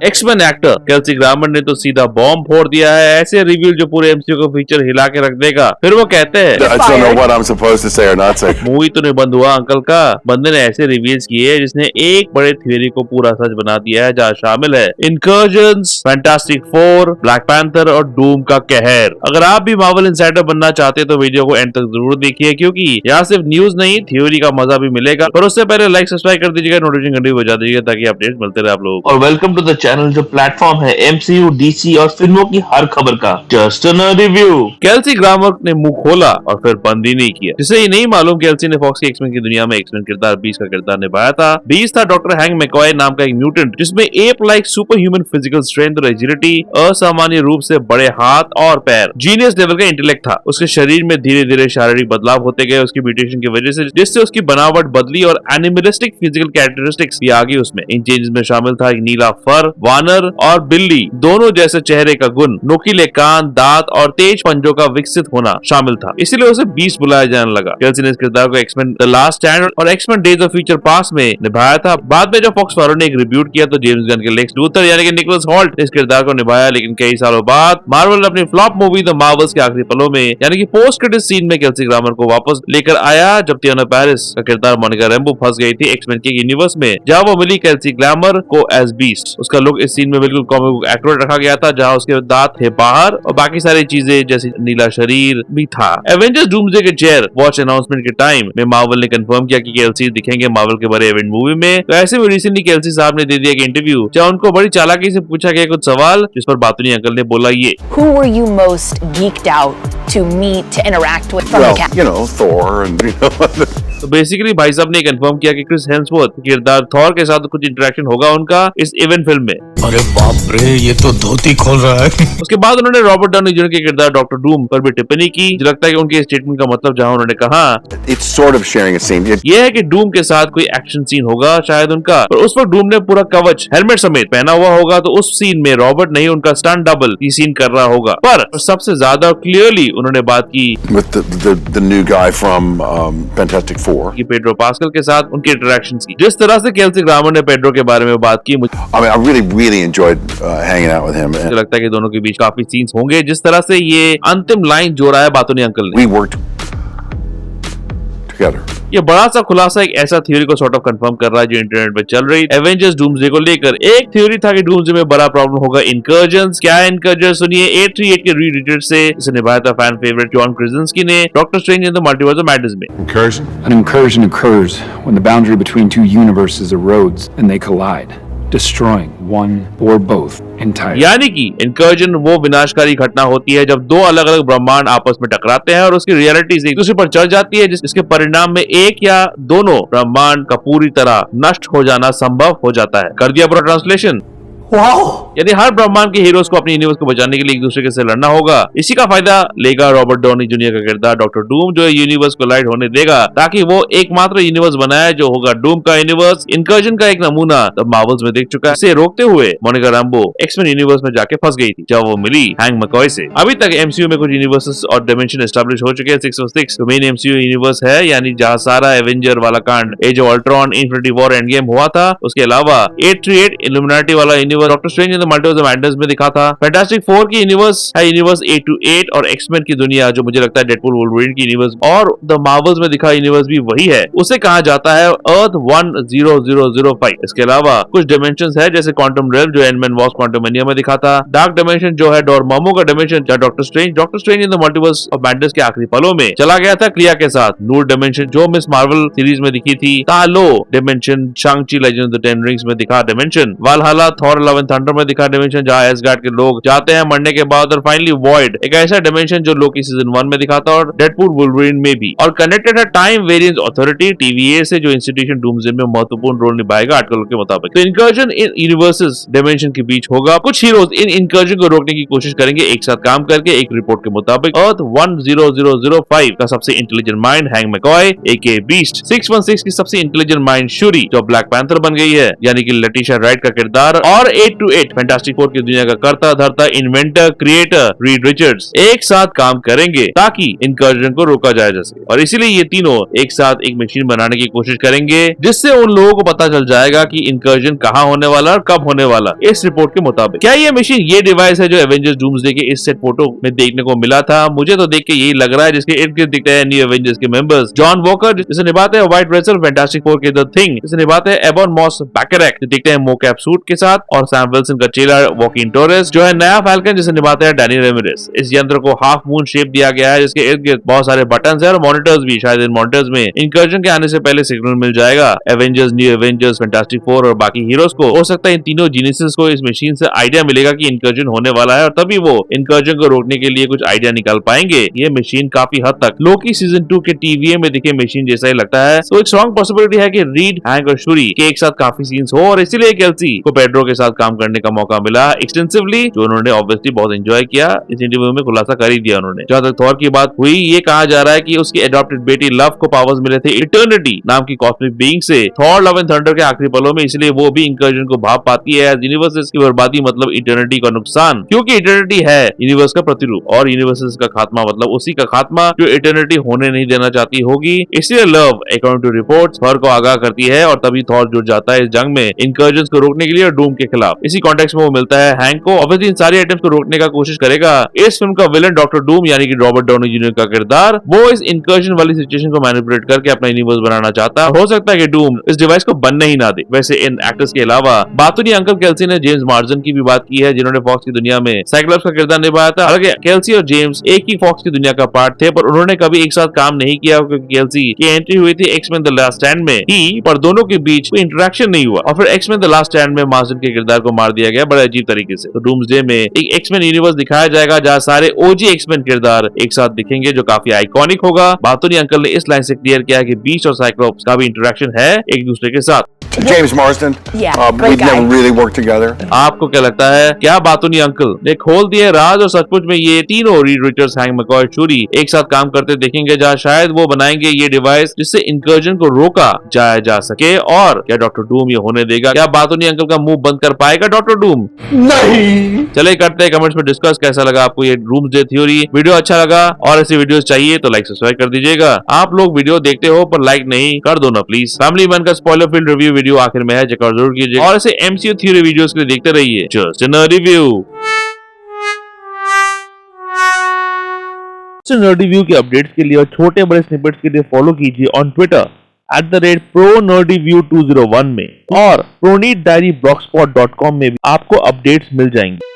X Men actor Kelsey grammar ने तो सीधा बॉम्ब फोड़ दिया है, ऐसे रिव्यू जो पूरे एमसीयू को फीचर हिला के रख देगा। फिर वो कहते हैं I don't know what I'm supposed to say or not say. Movie तो नहीं बंद हुआ अंकल का। बंदे ने ऐसे रिव्यूज किए जिसने एक बड़े थ्योरी को पूरा सच बना दिया है, जहाँ शामिल है incursions, fantastic four, black panther और डूम का कहर। अगर आप भी मार्वल इनसाइडर बनना चाहते हैं तो वीडियो को एंड तक जरूर देखिए, क्योंकि यहाँ सिर्फ न्यूज नहीं थ्योरी का मजा भी मिलेगा। पर उससे पहले लाइक सब्सक्राइब कर दीजिएगा, नोटिफिकेशन घंटी बजा दीजिएगा ताकि अपडेट मिलते रहे आप लोगों को। और वेलकम टू द चैनल जो प्लेटफॉर्म है एमसीयू, डीसी और फिल्मों की हर खबर का। Just a review. Kelsey grammar ने मुंह खोला और फिर बंद ही नहीं किया। जिसे ये नहीं मालूम केल्सी ने फॉक्स की एक्समैन की दुनिया में एक्समैन किरदार बीस्ट का किरदार निभाया था। बीस्ट था डॉक्टर हैंक मैकॉय नाम का एक म्यूटेंट जिसमें ape like super human physical strength और एजिलिटी, असामान्य रूप से बड़े हाथ और पैर, जीनियस लेवल का इंटेलेक्ट था। उसके शरीर में धीरे धीरे शारीरिक बदलाव होते गए उसकी म्यूटेशन की वजह से, जिससे उसकी बनावट बदली और एनिमलिस्टिक फिजिकल कैरेक्टरिस्टिक्स भी आ गई उसमें। इन चेंजेस में शामिल था एक नीला फर, वानर और बिल्ली दोनों जैसे चेहरे का गुण, नुकीले कान, दांत और तेज पंजों का विकसित होना शामिल था। इसीलिए उसे बीस्ट बुलाया जाने लगा। केल्सी ने इस किरदार को एक्समैन द लास्ट स्टैंड और X Men days of future past में निभाया था। बाद में जब फॉक्स वालों ने एक रिब्यूट किया तो जेम्स गन के लेक्स लूथर यानी कि निकोलस हॉल्ट ने इस किरदार को निभाया। लेकिन कई सालों बाद मार्वल ने अपनी फ्लॉप मूवी द मार्वल्स के आखिरी पलों में यानी कि पोस्ट क्रेडिट सीन में केल्सी ग्रामर को वापस लेकर आया, जब टियाना पेरिस का किरदार मोनिका रैम्बो फंस गई थी एक्समैन के यूनिवर्स में, जहां वो मिली केल्सी ग्रामर को एज बीस्ट। उसका लुक इस सीन में बिल्कुल कॉमिक बुक एक्यूरेट रखा गया था, जहां उसके दांत थे बाहर और बाकी सारी चीजें जैसे नीला शरीर भी था। एवेंजर्स डूम्सडे के चेयर वॉच अनाउंसमेंट के टाइम में मार्वल ने कंफर्म किया कि केल्सी दिखेंगे मार्वल के बड़े इवेंट मूवी में। तो ऐसे में रिसेंटली केल्सी साहब ने दे दिया एक इंटरव्यू, जहां उनको बड़ी चालाकी से पूछा गया कुछ सवाल, जिस पर बातूनी अंकल ने बोला ये। Who were you most geeked out to meet, to interact with from Well, the cast? you know, Thor and तो बेसिकली भाई साहब ने कंफर्म किया कि क्रिस हेम्सवर्थ किरदार थॉर के साथ कुछ इंटरेक्शन होगा उनका इस इवेंट फिल्म में। अरे बाप रे, ये तो धोती खोल रहा है। उसके बाद उन्होंने रॉबर्ट डाउनी जूनियर के किरदार डॉक्टर डूम पर भी टिप्पणी की। जो लगता है कि उनके स्टेटमेंट का मतलब, जहां उन्होंने कहा it's sort of sharing a scene. यह है कि डूम के साथ कोई एक्शन सीन होगा शायद उनका, पर उस पर डूम ने पूरा कवच हेलमेट समेत पहना हुआ होगा, तो उस सीन में रॉबर्ट नहीं उनका स्टंट डबल ये सीन कर रहा होगा। पर सबसे ज्यादा क्लियरली उन्होंने बात की With the new guy from Fantastic Four. कि पेड्रो पास्कल के साथ उनकी इंटरेक्शन की। जिस तरह से केल्सी ग्रामर ने पेड्रो के बारे में बात की, मुझे I mean, I really enjoyed hanging out with him. And लगता है कि दोनों के बीच काफी सीन्स होंगे। जिस तरह से ये अंतिम लाइन जोड़ा है बातूनी अंकल ने, we worked together. ये बड़ा सा खुलासा एक ऐसा थ्योरी को सॉर्ट ऑफ कंफर्म कर रहा है जो इंटरनेट पे चल रही है एवेंजर्स डूम्सडे को लेकर। एक थ्योरी था कि डूम्सडे में बड़ा प्रॉब्लम होगा इनकर्जन्स। क्या है इनकर्जन्स? सुनिए 838 के रीडिटेड से इसे निभाया था फैन फेवरेट जॉन क्रासिंस्की ने doctor Strange in the Multiverse of Madness में। Incursion? An incursion occurs when the boundary between two universes erodes and they collide, destroying one or both entirely. यानी कि इनकर्जन वो विनाशकारी घटना होती है जब दो अलग अलग ब्रह्मांड आपस में टकराते हैं और उसकी रियलिटीज एक दूसरे पर चढ़ जाती है, जिसके परिणाम में एक या दोनों ब्रह्मांड का पूरी तरह नष्ट हो जाना संभव हो जाता है। कर दिया पूरा ट्रांसलेशन। यदि हर ब्रह्मांड के हीरोज को अपने यूनिवर्स को बचाने के लिए एक दूसरे से लड़ना होगा। इसी का फायदा लेगा रॉबर्ट डाउनी जूनियर का किरदार डॉक्टर डूम, जो यूनिवर्स को लाइट होने देगा ताकि वो एकमात्र यूनिवर्स बनाए जो होगा डूम का यूनिवर्स। इनकर्जन का एक नमूना तब मार्वल्स में देख चुका है। इसे रोकते हुए मोनिका रैम्बो एक्समैन यूनिवर्स में जाके फंस गई थी जब वो मिली हैंक मैकॉय से। अभी तक एमसीयू में कुछ यूनिवर्सेस और डायमेंशन एस्टैब्लिश हो चुके हैं। 616 मेन एमसीयू यूनिवर्स है, यानी जहाँ सारा एवेंजर वाला कांड Age of Ultron, Infinity War, Endgame हुआ था। उसके अलावा 838 इल्यूमिनाटी वाला universe Doctor Strange in the Multiverse of Madness में दिखा था। फैंटास्टिक फोर की यूनिवर्स है यूनिवर्स 828 और एक्समैन की दुनिया जो मुझे लगता है डेडपूल वुल्वरीन की यूनिवर्स और द मार्वल्स में दिखा यूनिवर्स भी वही है। उसे कहा जाता है अर्थ 10005। इसके अलावा कुछ डायमेंशंस है जैसे क्वांटम रेल्म जो एंटमैन वॉस क्वांटमनिया में दिखा था। डार्क डायमेंशन जो है डोरमामू का डायमेंशन जहाँ doctor Strange in the Multiverse of madness के आखिरी पलों में चला गया था क्रिया के साथ। नूर डायमेंशन जो मिस मार्वल सीरीज में दिखी थी। Ta Lo dimension Shang Chi legend of the ten rings में दिखा dimension. Valhalla Thor love and thunder में दिखा डायमेंशन जहाँ एसगार्ड के लोग जाते हैं मरने के बाद। और फाइनली वॉइड एक ऐसा डायमेंशन जो लोकी सीजन 1 में दिखा था और डेडपूल वुल्वरीन में भी। और कनेक्टेड है टाइम वेरिएंस अथॉरिटी टीवीए से जो इंस्टीट्यूशन डूम्सडे में महत्वपूर्ण रोल निभाएगा आर्टिकल के मुताबिक। तो इनकर्जन इन यूनिवर्सेस डायमेंशन के बीच होगा। कुछ हीरोज इन इनकर्जन को रोकने की कोशिश करेंगे एक साथ काम करके। एक रिपोर्ट के मुताबिक अर्थ 10005 का सबसे इंटेलिजेंट माइंड हैंक मैकॉय एके बीस्ट, 616 की सबसे इंटेलिजेंट माइंड शूरी जो ब्लैक पैंथर बन गई है यानी कि लटिशा राइट का किरदार, और 828 फैंटास्टिक फोर की दुनिया का कर्ता धर्ता इन्वेंटर क्रिएटर रीड रिचर्ड्स एक साथ काम करेंगे ताकि इनकर्जन को रोका जाए जा सके, और इसीलिए ये तीनों एक साथ एक मशीन बनाने की कोशिश करेंगे जिससे उन लोगों को पता चल जाएगा कि इनकर्जन कहाँ होने वाला और कब होने वाला। इस रिपोर्ट के मुताबिक क्या ये मशीन ये डिवाइस है जो एवेंजर्स डूम्सडे के इस सेट फोटो में देखने को मिला था? मुझे तो देख के यही लग रहा है, जिसके इर्द गिर्द दिखते हैं न्यू एवेंजर्स के मेंबर्स जॉन वॉकर जिसे निभाते हैं व्हाइट रेचल फैंटास्टिक फोर के द थिंग, जिसे निभाते हैं एबॉन मॉस बैकरैक जो दिखते हैं मोकैप सूट के साथ, और सैम विल्सन का चेला वॉकिन टोरेस जो है नया फैल्कन जिसे निभाते हैं डैनी रेमिरेस। इस यंत्र को हाफ मून शेप दिया गया है जिसके इर्द गिर्द बहुत सारे बटन्स हैं और मॉनिटर्स भी, शायद इन मॉनिटर्स में इनकर्जन के आने से पहले सिग्नल मिल जाएगा Avengers, new Avengers, fantastic four और बाकी हीरोज को। हो सकता है इन तीनों जीनियसेस को इस मशीन से आइडिया मिलेगा कि इनकर्जन होने वाला है और तभी वो इनकर्जन को रोकने के लिए कुछ आइडिया निकाल पाएंगे। ये मशीन काफी हद तक लोकी सीजन 2 के टीवीए में दिखे मशीन जैसा ही लगता है, तो एक स्ट्रॉन्ग पॉसिबिलिटी है कि रीड, हैंक और शूरी के एक साथ काफी सीन्स हो और इसीलिए केल्सी को पेड्रो के साथ काम करने का मौका मिला एक्सटेंसिवली, जो उन्होंने ऑब्वियसली बहुत एंजॉय किया। इस इंटरव्यू में खुलासा कर ही दिया उन्होंने। जहां तक थॉर की बात हुई, ये कहा जा रहा है कि उसकी एडॉप्टेड बेटी लव को पावर्स मिले थे इटर्निटी नाम की कॉस्मिक बीइंग से थॉर लव एंड थंडर के आखिरी पलों में, इसलिए वो भी इनकर्जन को भाप पाती है। यूनिवर्सेस की बर्बादी मतलब इटर्निटी का नुकसान, क्योंकि इटर्निटी है यूनिवर्स का प्रतिरूप और यूनिवर्सेस का खात्मा मतलब उसी का खात्मा जो इटर्निटी होने नहीं देना चाहती होगी। इसलिए Love according to reports Thor को आगाह करती है और तभी थॉर जुट जाता है इस जंग में इनकर्जन को रोकने के लिए और डूम के खिलाफ। इसी कॉन्टेक्स्ट में वो मिलता है हैंक को, ऑब्वियसली इन सारी आइटम्स को रोकने का कोशिश करेगा। इस फिल्म का विलन डॉक्टर डूम यानी कि रॉबर्ट डाउनी जूनियर का किरदार, वो इस इनकर्जन वाली सिचुएशन को मैनिपुलेट करके अपना यूनिवर्स बनाना चाहता है। हो सकता है कि डूम इस डिवाइस को बनने ही ना दे। वैसे इन एक्टर्स के अलावा बातुनी अंकल केल्सी ने जेम्स मार्जन की भी बात की है जिन्होंने फॉक्स की दुनिया में साइक्लॉप्स का किरदार निभाया था। हालांकि केल्सी और जेम्स एक ही फॉक्स की दुनिया का पार्ट थे, पर उन्होंने कभी एक साथ काम नहीं किया क्योंकि केल्सी की एंट्री हुई थी एक्स-मैन द लास्ट स्टैंड में ही, पर दोनों के बीच कोई इंटरेक्शन नहीं हुआ और फिर एक्स-मैन द लास्ट स्टैंड में मार्जन के किरदार को मार दिया गया बड़े अजीब तरीके से। तो डूम्सडे में एक एक्स-मैन यूनिवर्स दिखाया जाएगा जहाँ सारे ओजी एक्स-मैन किरदार एक साथ दिखेंगे जो काफी आइकॉनिक होगा। बातुनी अंकल ने इस लाइन से क्लियर किया है कि बीस्ट और साइक्लॉप्स का भी इंटरेक्शन है एक दूसरे के साथ। James Marsden. Yeah, we've great guy. never really worked together. आपको क्या लगता है, क्या बातुनी अंकल ने खोल दिए राज और सचमुच में ये तीनों रीड रिचर्ड्स, हैंक, मैकॉय, शूरी एक साथ काम करते देखेंगे जहाँ शायद वो बनाएंगे ये डिवाइस जिससे इनकर्जन को रोका जाया जा सके? और क्या डॉक्टर डूम ये होने देगा? क्या बातुनी अंकल का मुंह बंद कर पाएगा डॉक्टर डूम? नहीं। चले करते हैं कमेंट्स में डिस्कस, कैसा लगा आपको ये डूम्सडे थ्योरी। वीडियो अच्छा लगा और ऐसी वीडियोस चाहिए तो लाइक सब्सक्राइब कर दीजिएगा। आप लोग वीडियो देखते हो पर लाइक नहीं, कर दो ना प्लीज। फैमिली मैन का स्पॉइलर फील्ड रिव्यू वीडियो आखिर में है, चेक आउट जरूर कीजिए और ऐसे एमसीयू थ्योरी वीडियोस के लिए देखते रहिए जस्ट इन रिव्यू। रिव्यू के अपडेट्स के लिए और छोटे बड़े स्निपेट्स के लिए फॉलो कीजिए ऑन ट्विटर @ProNerdyView2001 में और ProNeedDiaryBlogspot.com में भी आपको अपडेट्स मिल जाएंगे।